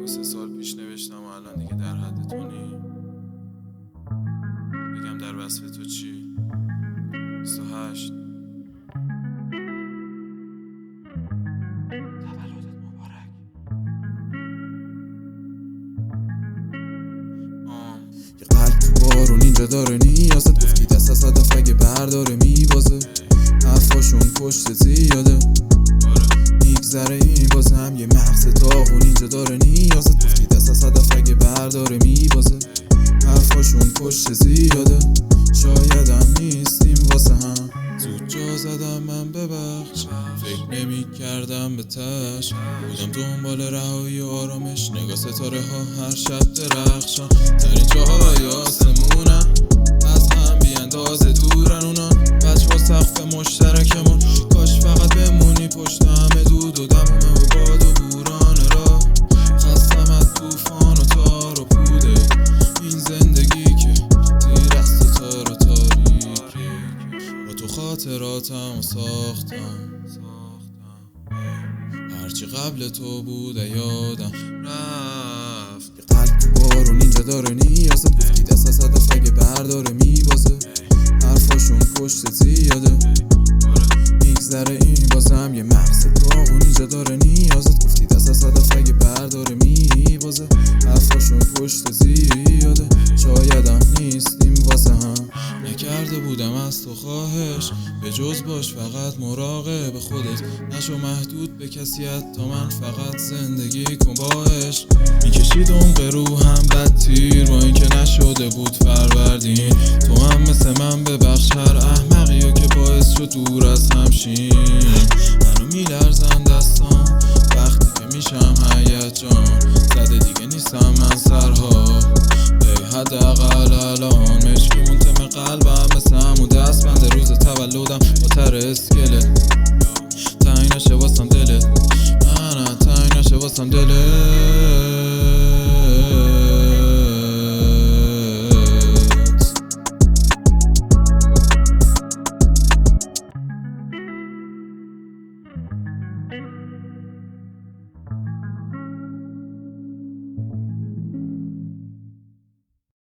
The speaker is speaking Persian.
3 سال پیش نوشتم و الان دیگه در حد تو نی. بگم در وصف تو چی؟ 28 تولدت مبارک. یه قلب تو بارون اینجا داره نیازت، گفتی دست از هدف اگه برداره میبازه، حرفاشون پشت زیاده میگذره این بازم، یه مغز داغون اینجا داره نیازت، گفتی دست از هدف اگه برداره میبازه، حرفاشون پشت زیاده، شایدم نیستیم واسه هم، زود جا زدم من ببخش، فکر نمی کردم به تش، بودم دنبال رهایی و آرامش، نگاه ستاره ها هر شب درخشان، ترین جاهای آسمونن از هم بی اندازه دورن اونان، بچه سقف مشترکمون، کاش فقط بمونی پشت همه دود و دمومه و باد و بوران را، خستم از توفان و تار و پوده این زندگی که زیر است تار و تاریکی، با تو خاطراتم و ساختم هرچی قبل تو بوده یادم رفت، یه قلب تو بارون اینجا داره نیازت، گفتی دست از هدف اگه برداره میبازه، حرفاشون پشت زیاده میگذره این بازم، یه مغز داغون اینجا داره نیازت، گفتی دست از هدف اگه برداره میبازه، حرفاشون پشت زیاده، شایدم نیستیم واسه هم، نکرده بودم از تو خواهش، به جز باش فقط مراقب خودت، نشو محدود به کسیت تا من فقط زندگی کن با عشق، میکشید عمق روحم بد تیر با اینکه نشده بود فروردین، تو هم مثل من ببخش هر احمقیو که باعث شد دور از همشین، منو میلرزن دستام وقتی که میشم هیجان زده، دیگه نیستم من سرها حداقل الان، مشکی مونتم قلبم مثل همون دست بند روز تولدم با تر اسکلت،